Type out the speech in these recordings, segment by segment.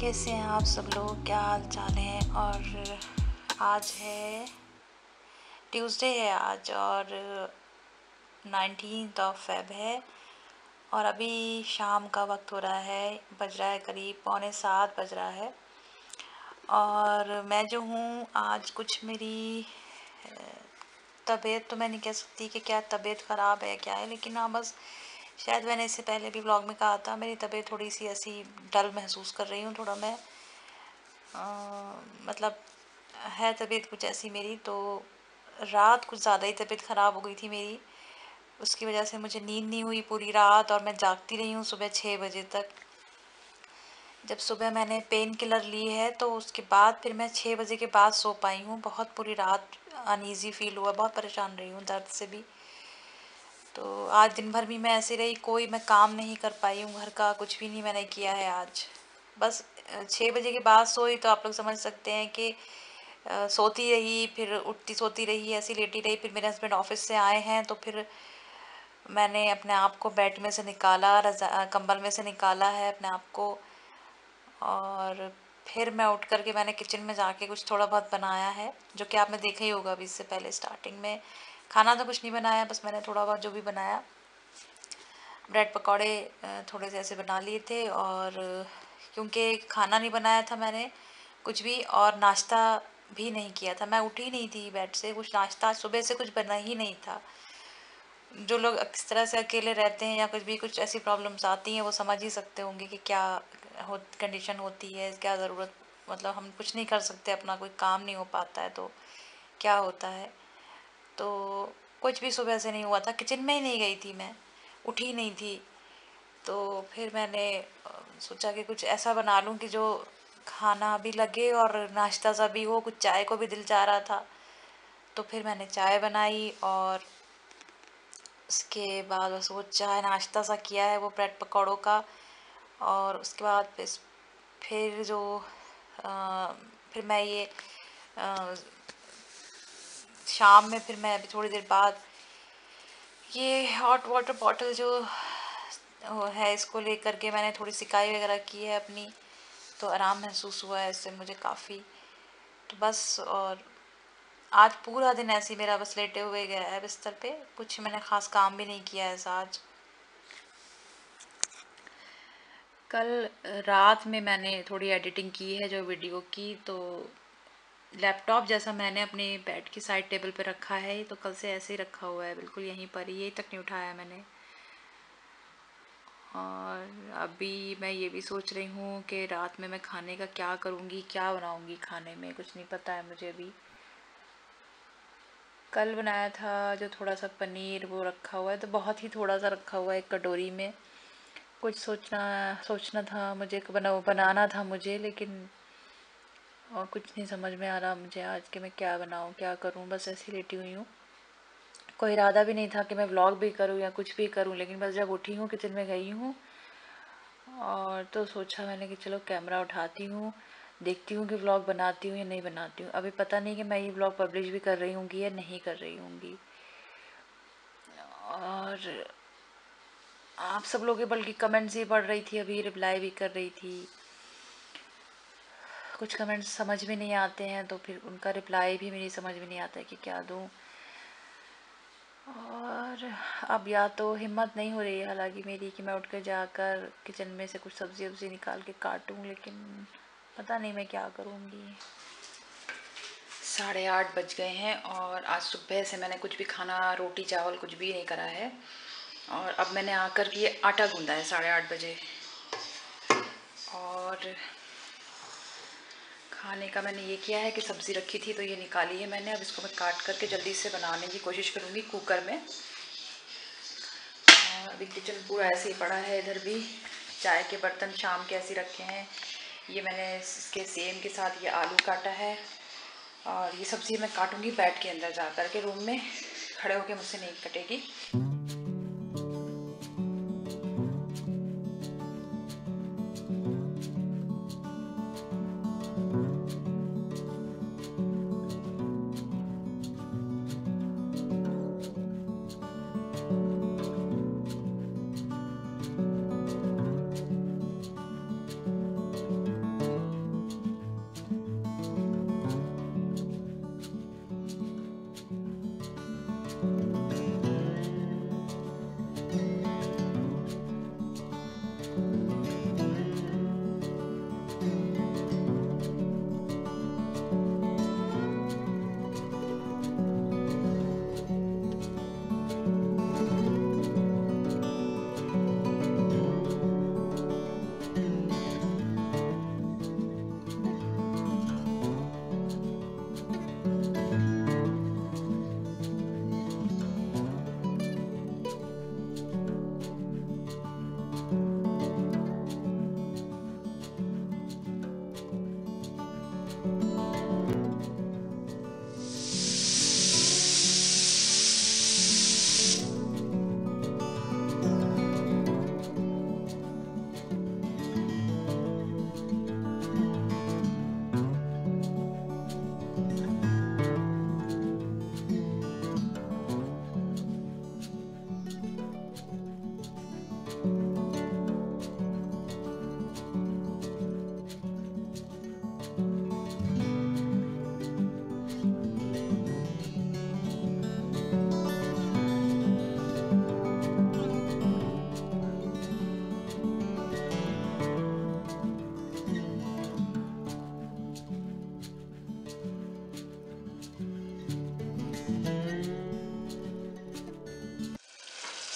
कैसे हैं आप सब लोग, क्या हाल चाल है। और आज है ट्यूसडे है आज, और 19 फेब है, और अभी शाम का वक्त हो रहा है, बज रहा है करीब 6:45 बज रहा है। और मैं जो हूँ आज कुछ मेरी तबीयत तो मैं नहीं कह सकती कि क्या तबीयत ख़राब है क्या है, लेकिन हाँ बस शायद मैंने इससे पहले भी व्लॉग में कहा था, मेरी तबीयत थोड़ी सी ऐसी डल महसूस कर रही हूँ। थोड़ा मैं मतलब है तबीयत कुछ ऐसी मेरी, तो रात कुछ ज़्यादा ही तबीयत ख़राब हो गई थी मेरी। उसकी वजह से मुझे नींद नहीं हुई पूरी रात, और मैं जागती रही हूँ सुबह 6 बजे तक। जब सुबह मैंने पेन किलर ली है तो उसके बाद फिर मैं 6 बजे के बाद सो पाई हूँ। बहुत पूरी रात अनईज़ी फील हुआ, बहुत परेशान रही हूँ दर्द से भी। तो आज दिन भर भी मैं ऐसे रही, कोई मैं काम नहीं कर पाई हूँ, घर का कुछ भी नहीं मैंने किया है आज। बस 6 बजे के बाद सोई, तो आप लोग समझ सकते हैं कि सोती रही, फिर उठती सोती रही, ऐसी लेटी रही। फिर मेरे हस्बैंड ऑफिस से आए हैं, तो फिर मैंने अपने आप को बेड में से निकाला, कंबल में से निकाला है अपने आप को, और फिर मैं उठ करके मैंने किचन में जाके कुछ थोड़ा बहुत बनाया है, जो कि आपने देखा ही होगा अभी इससे पहले स्टार्टिंग में। खाना तो कुछ नहीं बनाया, बस मैंने थोड़ा बहुत जो भी बनाया, ब्रेड पकौड़े थोड़े से ऐसे बना लिए थे। और क्योंकि खाना नहीं बनाया था मैंने कुछ भी, और नाश्ता भी नहीं किया था, मैं उठी नहीं थी बेड से, कुछ नाश्ता सुबह से कुछ बना ही नहीं था। जो लोग इस तरह से अकेले रहते हैं या कुछ भी कुछ ऐसी प्रॉब्लम्स आती हैं, वो समझ ही सकते होंगे कि क्या कंडीशन होती है, क्या ज़रूरत, मतलब हम कुछ नहीं कर सकते, अपना कोई काम नहीं हो पाता है तो क्या होता है। तो कुछ भी सुबह से नहीं हुआ था, किचन में ही नहीं गई थी मैं, उठी नहीं थी। तो फिर मैंने सोचा कि कुछ ऐसा बना लूँ कि जो खाना भी लगे और नाश्ता सा भी हो, कुछ चाय को भी दिल चाह रहा था। तो फिर मैंने चाय बनाई, और उसके बाद बस वो चाय नाश्ता सा किया है वो ब्रेड पकौड़ों का। और उसके बाद फिर जो फिर मैं ये शाम में फिर मैं अभी थोड़ी देर बाद ये हॉट वाटर बॉटल जो है, इसको लेकर के मैंने थोड़ी सिकाई वगैरह की है अपनी, तो आराम महसूस हुआ है इससे मुझे काफ़ी। तो बस, और आज पूरा दिन ऐसे ही मेरा बस लेटे हुए गया है बिस्तर पे, कुछ मैंने ख़ास काम भी नहीं किया ऐसा आज। कल रात में मैंने थोड़ी एडिटिंग की है जो वीडियो की, तो लैपटॉप जैसा मैंने अपने बेड की साइड टेबल पे रखा है, तो कल से ऐसे ही रखा हुआ है बिल्कुल यहीं पर ही, यही तक नहीं उठाया मैंने। और अभी मैं ये भी सोच रही हूँ कि रात में मैं खाने का क्या करूँगी, क्या बनाऊँगी खाने में, कुछ नहीं पता है मुझे अभी। कल बनाया था जो थोड़ा सा पनीर वो रखा हुआ है, तो बहुत ही थोड़ा सा रखा हुआ है एक कटोरी में। कुछ सोचना सोचना था मुझे, बनाना था मुझे, लेकिन और कुछ नहीं समझ में आ रहा मुझे आज कि मैं क्या बनाऊँ क्या करूँ। बस ऐसी लेटी हुई हूँ, कोई इरादा भी नहीं था कि मैं व्लॉग भी करूँ या कुछ भी करूँ, लेकिन बस जब उठी हूँ किचन में गई हूँ, और तो सोचा मैंने कि चलो कैमरा उठाती हूँ, देखती हूँ कि व्लॉग बनाती हूँ या नहीं बनाती हूँ। अभी पता नहीं कि मैं ये व्लॉग पब्लिश भी कर रही होंगी या नहीं कर रही होंगी। और आप सब लोग बल्कि कमेंट्स ही पढ़ रही थी, अभी रिप्लाई भी कर रही थी। कुछ कमेंट्स समझ में नहीं आते हैं, तो फिर उनका रिप्लाई भी मेरी समझ में नहीं आता है कि क्या दूँ। और अब या तो हिम्मत नहीं हो रही है हालांकि मेरी कि मैं उठकर जाकर किचन में से कुछ सब्ज़ी वब्ज़ी निकाल के काटूँ, लेकिन पता नहीं मैं क्या करूँगी। 8:30 बज गए हैं, और आज सुबह से मैंने कुछ भी खाना, रोटी चावल कुछ भी नहीं करा है। और अब मैंने आकर के ये आटा गूंदा है 8:30 बजे, और खाने का मैंने ये किया है कि सब्ज़ी रखी थी तो ये निकाली है मैंने। अब इसको मैं काट करके जल्दी से बनाने की कोशिश करूँगी कुकर में। और अभी किचन पूरा ऐसे ही पड़ा है, इधर भी चाय के बर्तन शाम के ऐसे रखे हैं। ये मैंने इसके सेम के साथ ये आलू काटा है, और ये सब्ज़ी मैं काटूँगी बेड के अंदर जा कर के, रूम में खड़े होके मुझसे नहीं कटेगी।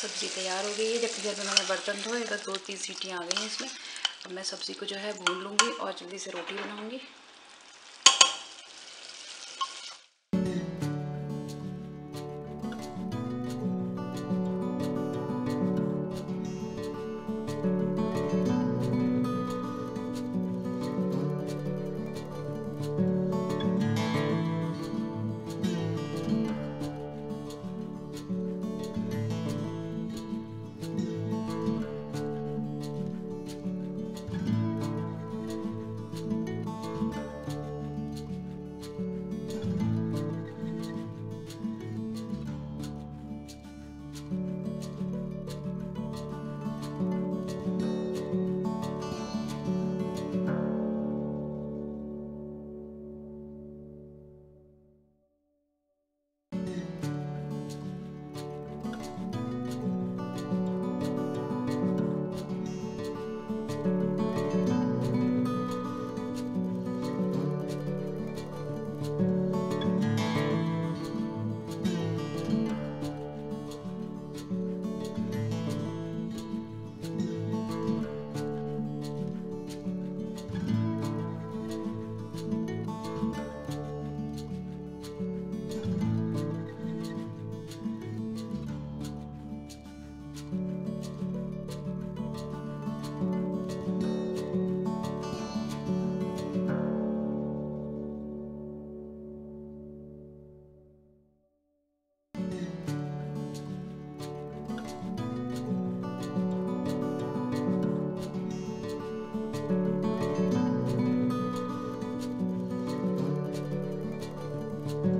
सब्ज़ी तैयार हो गई है। जबकि जब मैंने बर्तन धोए तो 2-3 सीटियाँ आ गई हैं इसमें। अब मैं सब्ज़ी को जो है भून लूँगी और जल्दी से रोटी बनाऊँगी।